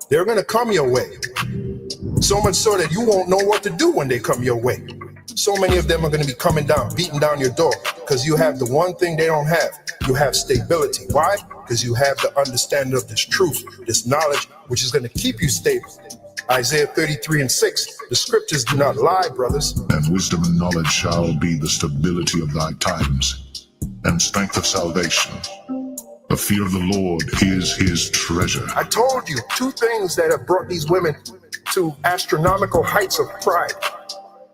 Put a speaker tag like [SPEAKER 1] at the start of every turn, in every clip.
[SPEAKER 1] They're going to come your way. So much so that you won't know what to do when they come your way. So many of them are going to be coming down, beating down your door, because you have the one thing they don't have. You have stability. Why? Because you have the understanding of this truth, this knowledge, which is going to keep you stable. Isaiah 33:6, the scriptures do not lie, brothers.
[SPEAKER 2] And wisdom and knowledge shall be the stability of thy times, and strength of salvation. The fear of the Lord is his treasure.
[SPEAKER 1] I told you 2 things that have brought these women to astronomical heights of pride.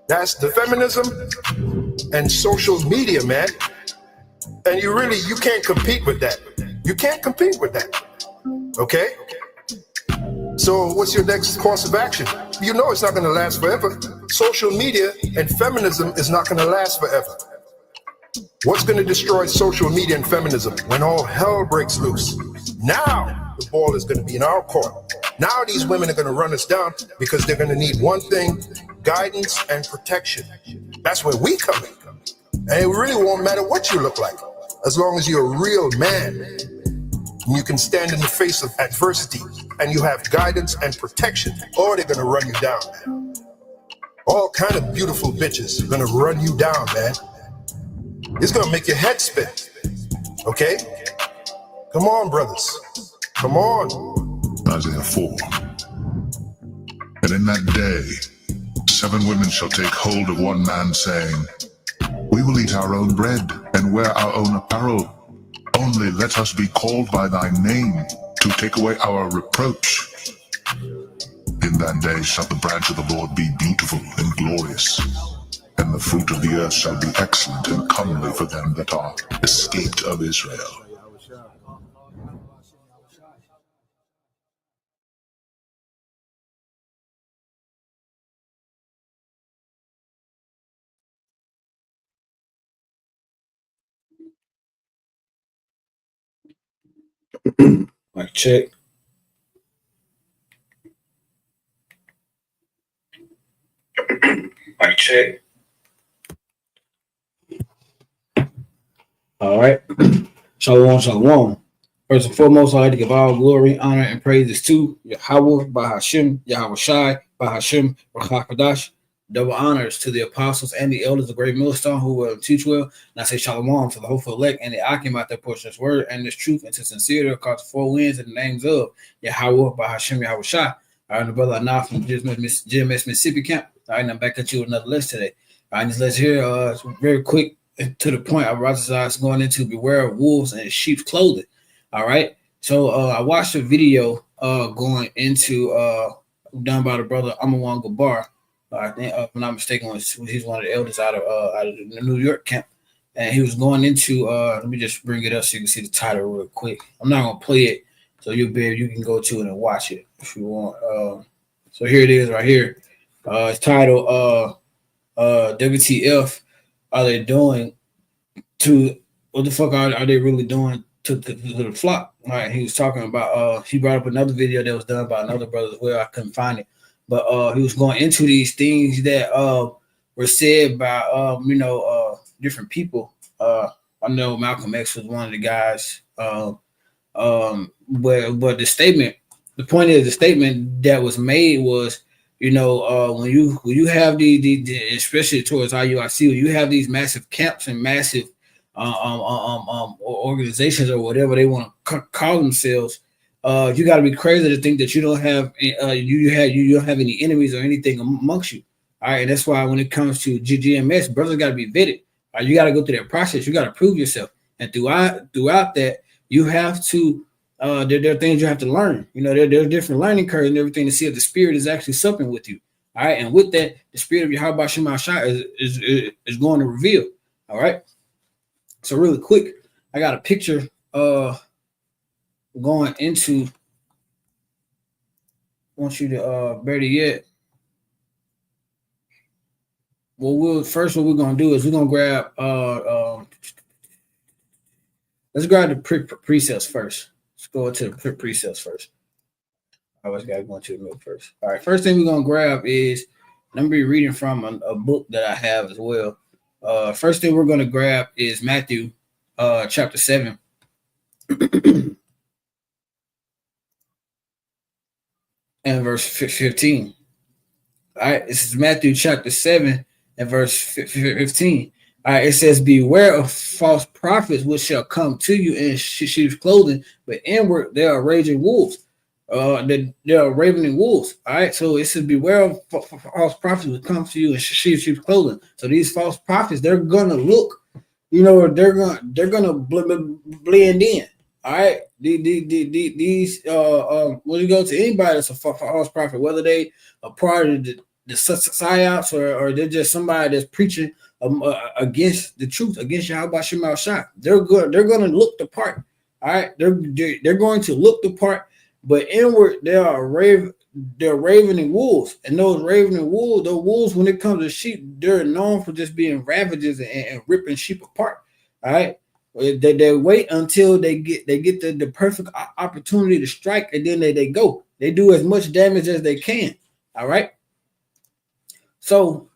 [SPEAKER 1] That's the feminism and social media, man. And you can't compete with that. You can't compete with that. Okay? So what's your next course of action? You know it's not going to last forever. Social media and feminism is not going to last forever. What's going to destroy social media and feminism? When all hell breaks loose. Now the ball is going to be in our court. Now these women are going to run us down because they're going to need one thing: guidance and protection. That's where we come in. And it really won't matter what you look like, as long as you're a real man. And you can stand in the face of adversity and you have guidance and protection, or they're going to run you down, man. All kind of beautiful bitches are going to run you down, man. It's going to make your head spin. Okay? Come on, brothers. Come on.
[SPEAKER 2] Isaiah 4. And in that day, 7 women shall take hold of one man, saying, We will eat our own bread and wear our own apparel. Only let us be called by thy name, to take away our reproach. In that day shall the branch of the Lord be beautiful and glorious, and the fruit of the earth shall be excellent and comely for them that are escaped of Israel.
[SPEAKER 3] Mic check. Mic check. All right. Shalom, shalom. First and foremost, I'd like to give all glory, honor, and praises to Yahweh, Bahashim, Yahweh Shai, Bahashim, Rachakadash. Double honors to the apostles and the elders of Great Millstone who will teach well. And I say shalom to the hopeful elect and the Akim out there pushing this word and this truth into sincerity across the 4 winds in the names of Yahweh, Bahashim, Yahweh Shai. All right, the brother Anaf from GMS Mississippi camp. All right, I'm back at you with another list today. All right, this list here, very quick to the point. I was going into beware of wolves and sheep's clothing. All right, so I watched a video going into done by the brother Amawan Gabar. I think, if I'm not mistaken, he's one of the elders out of the New York camp, and he was going into. Let me just bring it up so you can see the title real quick. I'm not gonna play it, so you can go to it and watch it if you want. So here it is, right here. It's titled "WTF are they doing to? What the fuck are they really doing to the flock?" All right, he was talking about. He brought up another video that was done by another brother as well. I couldn't find it. But he was going into these things that were said by different people. I know Malcolm X was one of the guys. But the point is the statement that was made was, when you have the especially towards IUIC, when you have these massive camps and massive organizations or whatever they want to call themselves. You got to be crazy to think that you don't have you don't have any enemies or anything amongst you. All right, that's why when it comes to GMS, brothers got to be vetted. All right, you got to go through that process. You got to prove yourself, and throughout that, you have to. There are things you have to learn. There are different learning curves and everything to see if the spirit is actually supping with you. All right, and with that, the spirit of Yahweh Shema Shai is going to reveal. All right, so really quick, I got a picture. Going into, I want you to better yet. What we're gonna do is we're gonna grab let's grab the precepts first. Let's go into the precepts first. I always got to go into the milk first. All right, first thing we're gonna grab is I'm gonna be reading from a book that I have as well. First thing we're gonna grab is Matthew, chapter 7. And verse 15. All right, this is Matthew chapter 7 and verse 15. All right, it says, beware of false prophets which shall come to you in sheep's clothing, but inward they are raging wolves. They are ravening wolves. All right, so it says, beware of false prophets which come to you in sheep's clothing. So these false prophets, they're gonna look, they're gonna blend in. All right, these when you go to anybody that's a false prophet, whether they are part of the psyops or they're just somebody that's preaching against the truth, against Yahweh Shema Shah, they're good. They're going to look the part. All right, they're going to look the part, but inward they're ravening wolves, and those ravening wolves, the wolves, when it comes to sheep, they're known for just being ravagers and ripping sheep apart. All right. They wait until they get the perfect opportunity to strike, and then they go. They do as much damage as they can. All right. So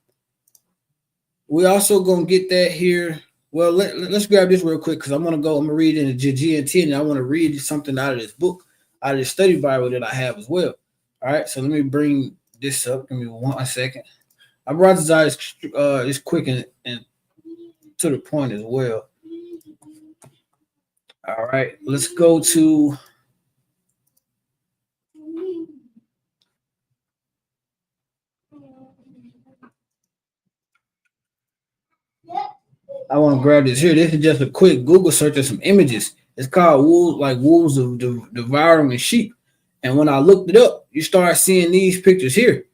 [SPEAKER 3] we also gonna get that here. Well, let's grab this real quick because I'm gonna read in the GNT, and I want to read something out of this book, out of the study Bible that I have as well. All right. So let me bring this up. Give me 1 second. I brought this out this quick and to the point as well. All right, let's go to I want to grab this here. This is just a quick Google search of some images. It's called wolves of devouring sheep. And when I looked it up, you start seeing these pictures here.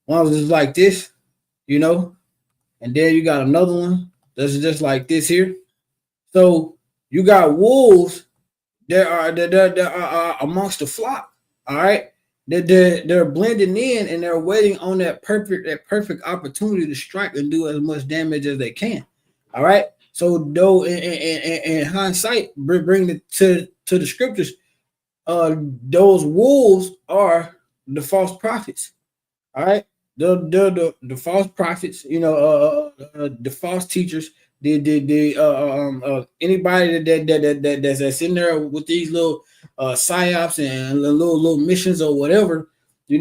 [SPEAKER 3] One was just like this, and then you got another one that's just like this here. So you got wolves that are amongst the flock. All right, they're blending in and they're waiting on that perfect opportunity to strike and do as much damage as they can. All right. So though in hindsight, bring it to the scriptures, those wolves are the false prophets. All right, they're the false prophets. The false teachers. Anybody that's in there with these little psyops and little missions or whatever, these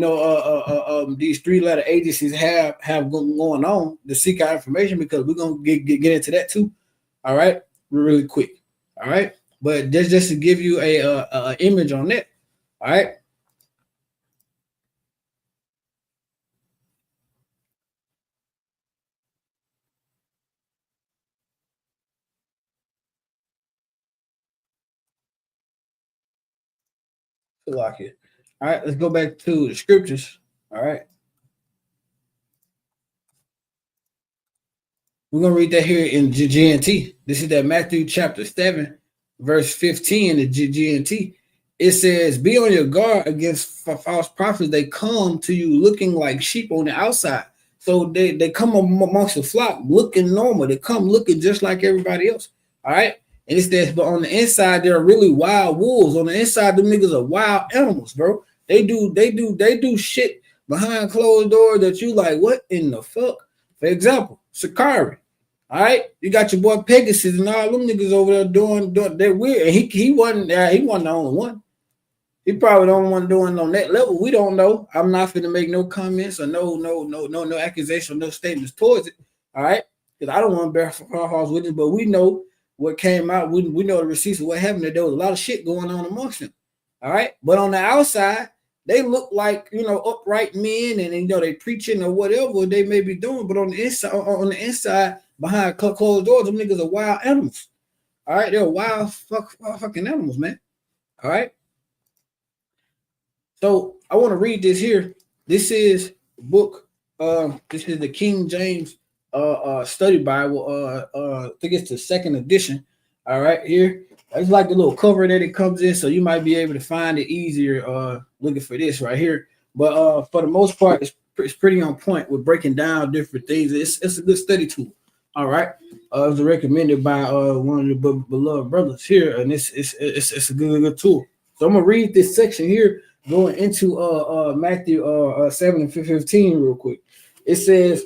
[SPEAKER 3] 3-letter agencies have going on to seek out information, because we're gonna get into that too. All right, really quick. All right, but just to give you a image on that. All right. Lock it. All right, let's go back to the scriptures. All right. We're going to read that here in GNT. This is that Matthew chapter 7, verse 15 in GNT. It says, be on your guard against false prophets. They come to you looking like sheep on the outside. So they come amongst the flock looking normal. They come looking just like everybody else. All right. And it says, but on the inside, they're really wild wolves. On the inside, the niggas are wild animals, bro. They do shit behind closed doors that you like, what in the fuck? For example, Sakari. All right, you got your boy Pegasus and all them niggas over there doing they're weird. And he wasn't the only one. He probably the only one doing on that level. We don't know. I'm not going to make no comments or no accusation, no statements towards it. All right, because I don't want to bear false witness, but we know what came out. We know the receipts of what happened. There was a lot of shit going on amongst them. All right, but on the outside, they look like upright men, and they preaching or whatever they may be doing. But on the inside, behind closed doors, them niggas are wild animals. All right, they're wild fucking animals, man. All right. So I want to read this here. This is a book. This is the King James Study Bible. I think it's the 2nd edition. All right, here. It's like the little cover that it comes in, so you might be able to find it easier looking for this right here. But for the most part, it's pretty on point with breaking down different things. It's a good study tool. All right. It was recommended by one of the beloved brothers here, and it's a good tool. So I'm gonna read this section here going into Matthew 7 and 15 real quick. It says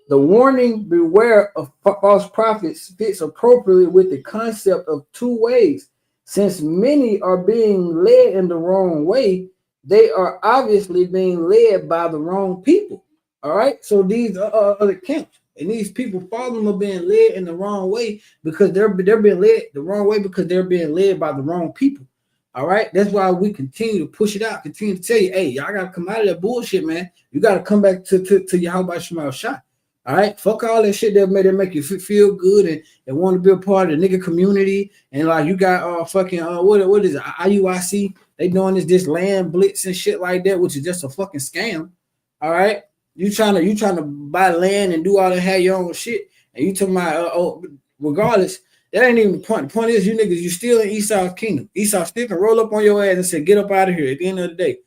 [SPEAKER 3] the warning beware of false prophets fits appropriately with the concept of two ways. Since many are being led in the wrong way, they are obviously being led by the wrong people. All right. So these other camps and these people following them are being led in the wrong way because they're being led the wrong way because they're being led by the wrong people. All right. That's why we continue to push it out, continue to tell you, hey, y'all gotta come out of that bullshit, man. You gotta come back to Yahweh Shema Shai. All right, fuck all that shit that make you feel good and want to be a part of the nigga community. And like you got fucking what is it, IUIC? They doing this land blitz and shit like that, which is just a fucking scam. All right, you trying to buy land and do all that, have your own shit, and you talking about regardless, that ain't even the point. The point is, you niggas, you still in Esau's kingdom. Esau still can roll up on your ass and say, get up out of here at the end of the day.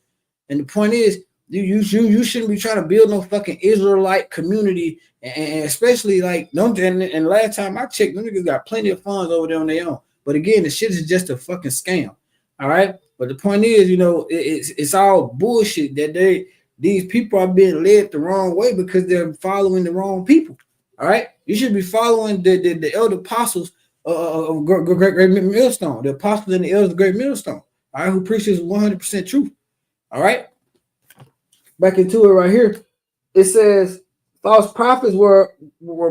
[SPEAKER 3] And the point is, you shouldn't be trying to build no fucking Israelite community, and especially like don't. And last time I checked, them niggas got plenty of funds over there on their own. But again, the shit is just a fucking scam. All right. But the point is, it's all bullshit that these people are being led the wrong way because they're following the wrong people. All right. You should be following the elder apostles of Great Millstone, the apostles and the elders of Great Millstone. All right, who preaches 100% truth. All right. Back into it right here. It says false prophets were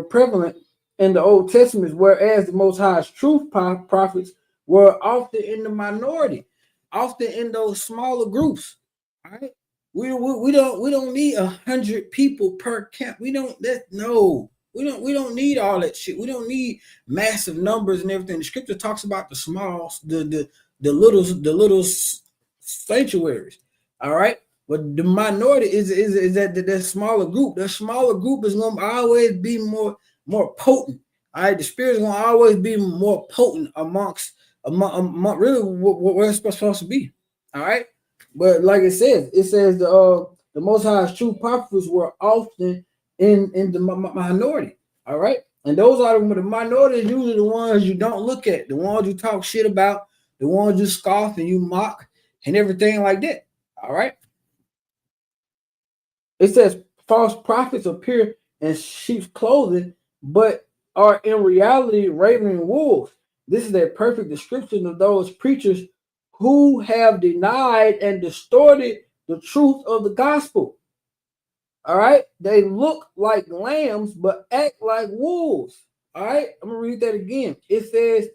[SPEAKER 3] prevalent in the Old Testament, whereas the Most High's truth prophets were often in the minority, often in those smaller groups. All right, we don't need 100 people per camp. We don't need all that shit. We don't need massive numbers and everything. The scripture talks about the small, the little sanctuaries. All right. But the minority is that smaller group. The smaller group is going to always be more potent. All right, the spirit is going to always be more potent among really what it's supposed to be. All right, but like it says the Most High's true prophets were often in the minority. All right, and those are the minorities. Usually the ones you don't look at, the ones you talk shit about, the ones you scoff and you mock and everything like that. All right. It says false prophets appear in sheep's clothing, but are in reality ravening wolves. This is a perfect description of those preachers who have denied and distorted the truth of the gospel. All right. They look like lambs, but act like wolves. All right. I'm going to read that again. It says,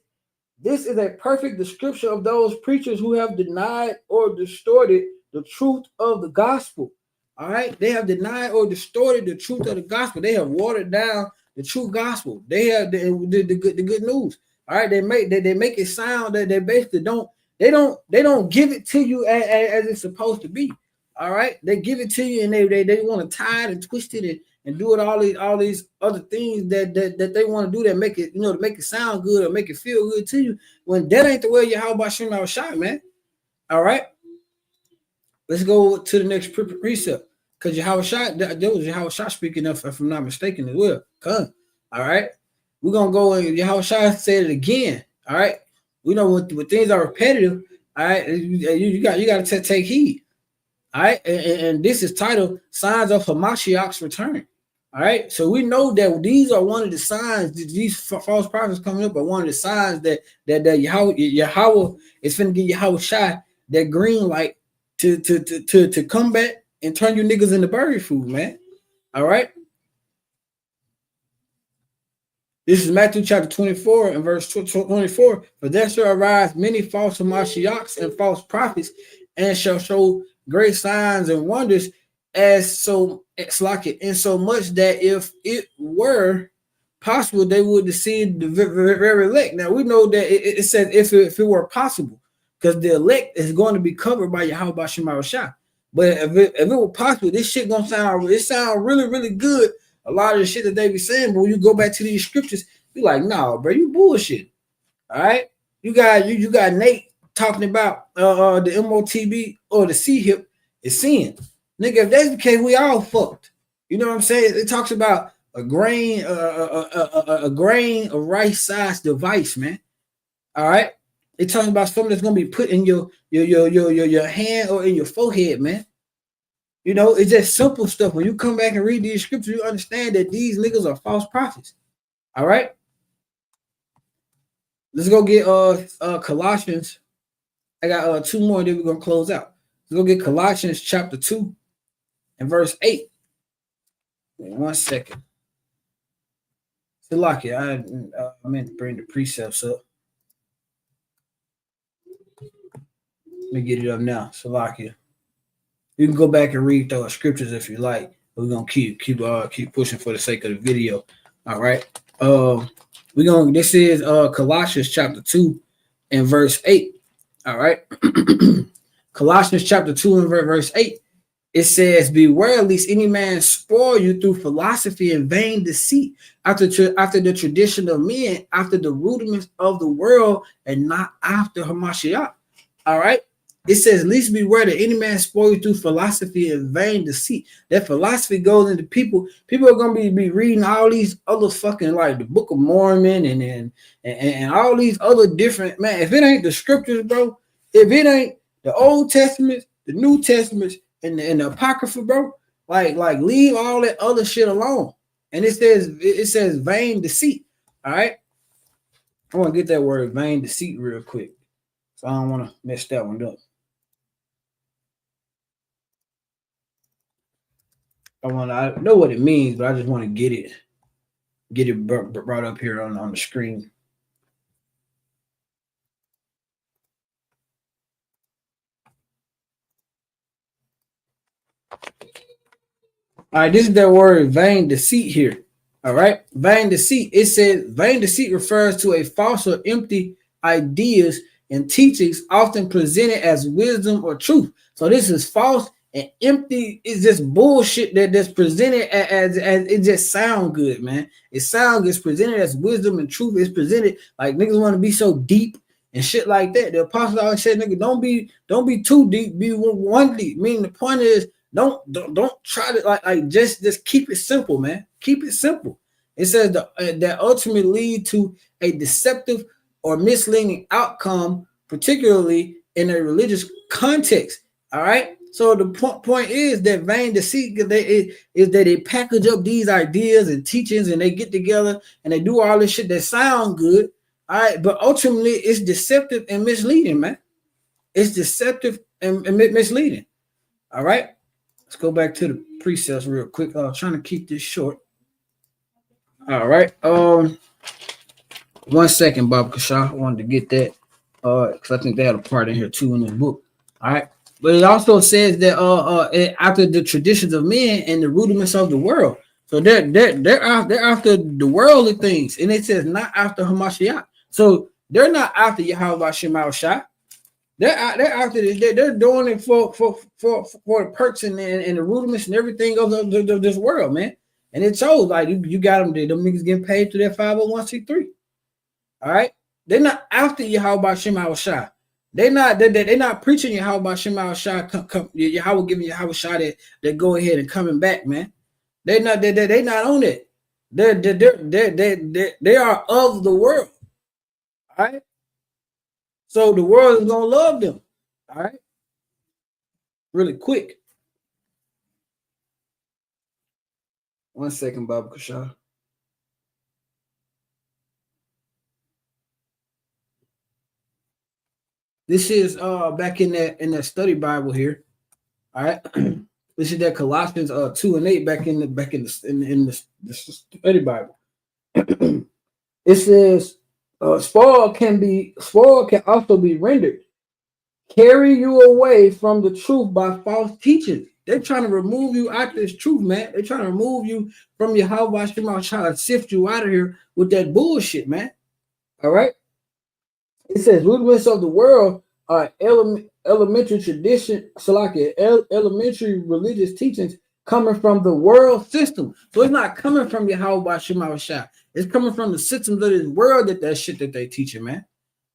[SPEAKER 3] this is a perfect description of those preachers who have denied or distorted the truth of the gospel. All right, they have denied or distorted the truth of the gospel. They have watered down the true gospel. They have the good news. All right, they make it sound that they basically don't give it to you as it's supposed to be. All right, they give it to you and they want to tie it and twist it and do it all these other things that they want to do that make it to make it sound good or make it feel good to you when that ain't the way Yahweh Shema Shai, man. All right. Let's go to the next precept, because Yahweh Shai, that was Yahweh Shai speaking, if I'm not mistaken, as well. Come, all right, we're gonna go and Yahweh Shai said it again. All right, we know when things are repetitive. All right, you got to take heed. All right, and this is titled "Signs of Hamashiach's Return." All right, so we know that these are one of the signs. These false prophets coming up are one of the signs that Yahweh is finna give Yahweh Shai that green light to come back and turn you niggas into bird food, man. All right. This is Matthew chapter 24 and verse 24. For there shall arise many false Mashiachs and false prophets, and shall show great signs and wonders, in so much that if it were possible, they would deceive the very elect. Now we know that it says if it were possible, because the elect is going to be covered by Yahweh Shema Shai. But if it were possible, this shit gonna sound really, really good. A lot of the shit that they be saying, but when you go back to these scriptures, be like, nah, bro, you bullshit. All right, you got Nate talking about the MOTB or the C-hip is sin. Nigga, if that's the case, we all fucked. You know what I'm saying? It talks about a grain of rice-sized device, man. All right. It talks about something that's gonna be put in your hand or in your forehead, man. You know, it's just simple stuff. When you come back and read these scriptures, you understand that these niggas are false prophets. All right. Let's go get Colossians. I got 2 more, then we're gonna close out. Let's go get Colossians chapter 2 and verse 8. Wait 1 second. So lock it. I meant to bring the precepts up. Let me get it up now. So lock it. You can go back and read those scriptures if you like. We're gonna keep pushing for the sake of the video. All right. This is Colossians chapter 2 and verse 8. All right. Colossians chapter 2 and verse 8. It says, beware lest any man spoil you through philosophy and vain deceit, after the tradition of men, after the rudiments of the world, and not after Hamashiach. All right. It says, least beware that any man spoil you through philosophy and vain deceit. That philosophy goes into people. People are gonna be reading all these other fucking, like the Book of Mormon and all these other different, man. If it ain't the scriptures, bro, if it ain't the Old Testament, the New Testament, and the Apocrypha, bro, like leave all that other shit alone. And it says vain deceit. All right. I want to get that word vain deceit real quick. So I don't want to mess that one up. I know what it means, but I just want to get it brought up here on the screen. All right, this is that word vain deceit here. All right, vain deceit. It says vain deceit refers to a false or empty ideas and teachings often presented as wisdom or truth. So this is false and empty. It's just bullshit that's presented as it just sound good, man. It's presented as wisdom and truth. It's presented like niggas want to be so deep and shit like that. The apostle always said, nigga, don't be too deep, be one deep. Meaning the point is, don't try to like just keep it simple, man. Keep it simple. It says that ultimately lead to a deceptive or misleading outcome, particularly in a religious context. All right. So the point is that vain deceit is that they package up these ideas and teachings and they get together and they do all this shit that sound good. All right. But ultimately it's deceptive and misleading, man. It's deceptive and misleading. All right. Let's go back to the precepts real quick. I'm trying to keep this short. All right. 1 second, Bob Kasha. I wanted to get that because I think they had a part in here too in this book. All right. But it also says that after the traditions of men and the rudiments of the world. So they're after the worldly things. And it says not after Hamashiach. So they're not after Yahweh Shema Shai. They're after this. They're doing it for the perks and the rudiments and everything of this world, man. And it shows like you got them there. Them niggas getting paid to their 501c3. All right. They're not after Yahweh Shema Shai. They're not preaching Yahweh Shema Shai. Yahweh giving Yahweh Shai that go ahead and coming back, man. They're not on it. They are of the world. All right. So the world is gonna love them. All right. Really quick. 1 second, Bob Kasha. This is back in that study Bible here. All right. This is that Colossians 2 and 8 back in the study Bible. It says spoil can also be rendered. Carry you away from the truth by false teaching. They're trying to remove you out of this truth, man. They're trying to remove you from your Yahweh Shema, trying to sift you out of here with that bullshit, man. All right. It says rudiments of the world are elementary tradition, elementary religious teachings coming from the world system. So it's not coming from Yahweh Shema Shai. It's coming from the systems of this world that shit that they teaching, man.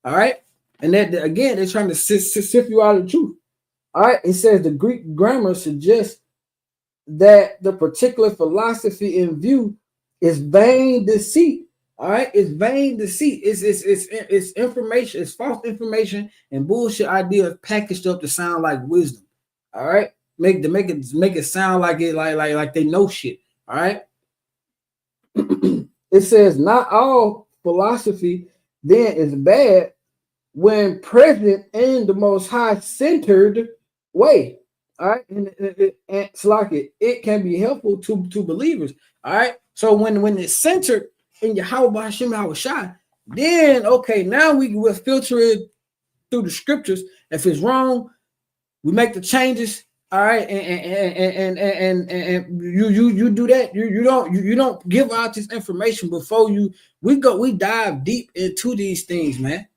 [SPEAKER 3] All right. And that again, they're trying to sift you out of the truth. All right. It says the Greek grammar suggests that the particular philosophy in view is vain deceit All right, it's vain deceit. It's information. It's false information and bullshit ideas packaged up to sound like wisdom. All right, make it sound like it like they know shit. All right. It says not all philosophy then is bad when present in the most high centered way. All right, and it's like it can be helpful to believers. All right, so when it's centered in Yahweh Hashem Shai, then okay, now we will filter it through the scriptures. If it's wrong, we make the changes. All right, and you do that. You don't give out this information before we dive deep into these things, man.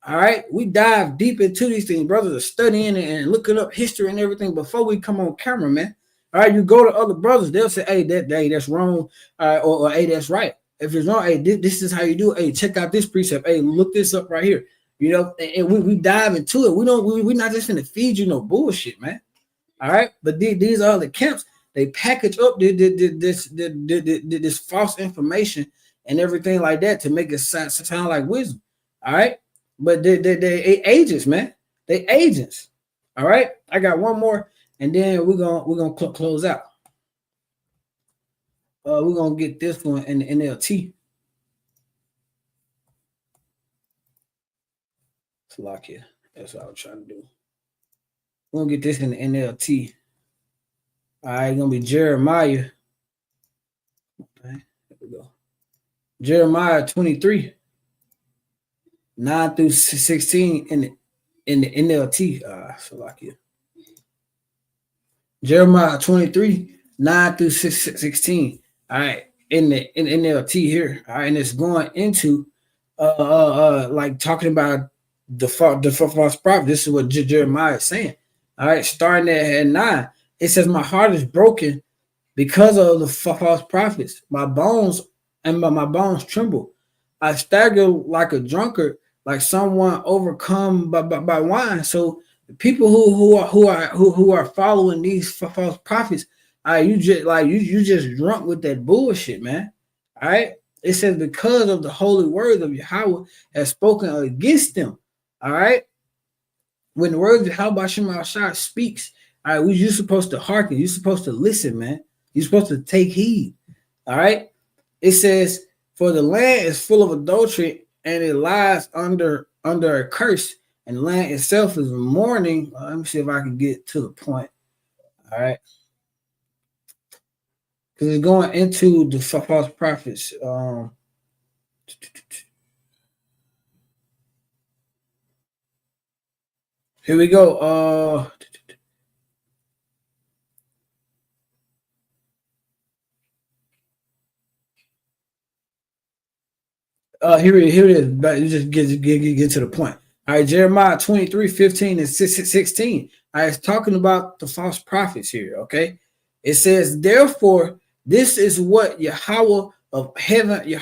[SPEAKER 3] All right, we dive deep into these things. Brothers are studying and looking up history and everything before we come on camera, man. All right, you go to other brothers, they'll say, "Hey, that's wrong," or "Hey, that's right." If it's wrong, hey, this is how you do it. Hey, check out this precept. Hey, look this up right here. You know, and we dive into it. We're not just gonna feed you no bullshit, man. All right, but these other camps, they package up this false information and everything like that to make it sound like wisdom. All right, but they agents, man. They agents. All right, I got one more, and then we're gonna close out. We're gonna get this one in the NLT. Slovakia. That's what I was trying to do. We're gonna get this in the NLT. All right, gonna be Jeremiah. Okay, there we go. Jeremiah 23, 9 through 16 in the NLT. Slovakia. Jeremiah 23, 9 through 16. All right, in the NLT here. All right, and it's going into like talking about the false prophet. This is what Jeremiah is saying. All right, starting at 9, it says, "My heart is broken because of the false prophets. My bones tremble. I stagger like a drunkard, like someone overcome by wine." So the people who are following these false prophets, you just drunk with that bullshit, man. All right, it says because of the holy words of Yahweh has spoken against them. All right. When the words of Yahweh Shema Shai speaks, all right, you're supposed to hearken. You're supposed to listen, man. You're supposed to take heed. All right. It says, "For the land is full of adultery, and it lies under a curse, and the land itself is mourning." Let me see if I can get to the point. All right. Because it's going into the false prophets. Here we go. Here it is. But you just get to the point. All right, Jeremiah 23, 15 and 16. All right, it's talking about the false prophets here. Okay. It says, "Therefore, this is what Yahweh of heaven,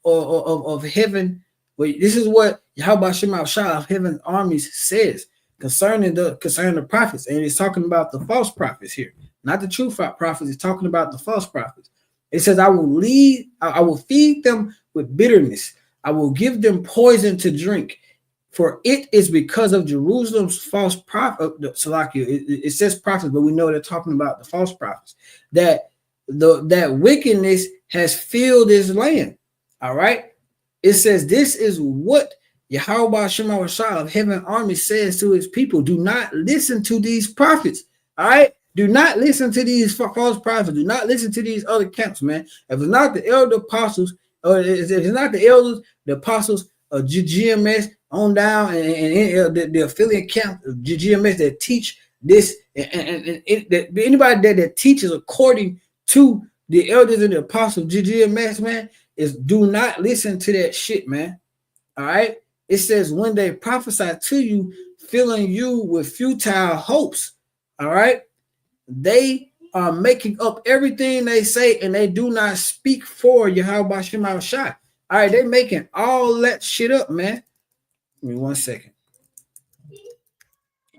[SPEAKER 3] of heaven. This is what Yahweh Shema Shah of heaven armies says concerning the prophets." And it's talking about the false prophets here, not the true prophets. It's talking about the false prophets. It says, I will feed them with bitterness. I will give them poison to drink. For it is because of Jerusalem's false prophet. It says prophets, but we know they're talking about the false prophets. That wickedness has filled this land. All right. It says, this is what Yahweh Shema Shah of heaven army says to his people. Do not listen to these prophets. All right. Do not listen to these false prophets. Do not listen to these other camps, man. If it's not the elder apostles, or if it's not the elders, the apostles of GMS on down, and the affiliate camp of GMS that teach this, and anybody that teaches according to the elders and the apostles of GMS, man, is do not listen to that shit, man. All right. It says when they prophesy to you, filling you with futile hopes. All right. They are making up everything they say, and they do not speak for Yahweh Shema Shai. All right, they're making all that shit up, man. Give me 1 second.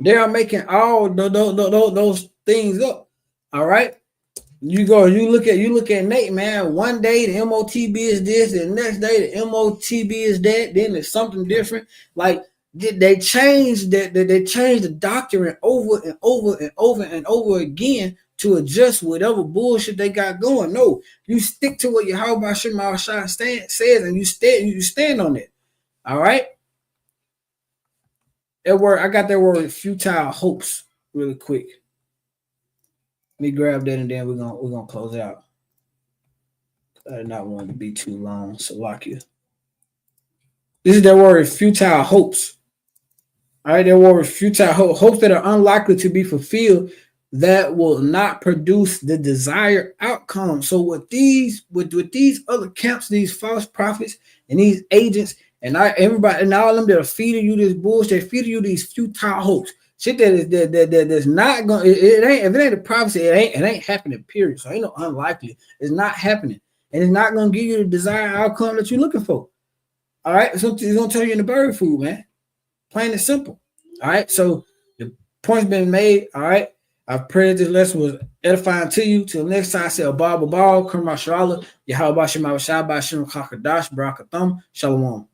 [SPEAKER 3] They are making all those things up. All right. You look at Nate, man. One day the MOTB is this, the next day the MOTB is that, then it's something different. Like they changed they changed the doctrine over and over and over and over again to adjust whatever bullshit they got going. No, you stick to what Yahweh Shema says, and you stand on it. All right. That word, I got that word futile hopes really quick. Let me grab that and then we're gonna close out. I did not want it to be too long. Salakia. This is that word futile hopes. All right, that word futile hopes that are unlikely to be fulfilled, that will not produce the desired outcome. So with these other camps, these false prophets and these agents and everybody and all of them that are feeding you this bullshit, feeding you these futile hopes. Shit that's not going. It ain't, if it ain't a prophecy, it ain't happening. Period. So ain't no unlikely. It's not happening, and it's not gonna give you the desired outcome that you're looking for. All right, so it's gonna turn you into bird food, man. Plain and simple. All right, so the point's been made. All right, I pray this lesson was edifying to you. Till next time, I say a ball, Kurma Shalala, Yahweh Shema Shabbat Shem Kakadash Barakatham Shalom.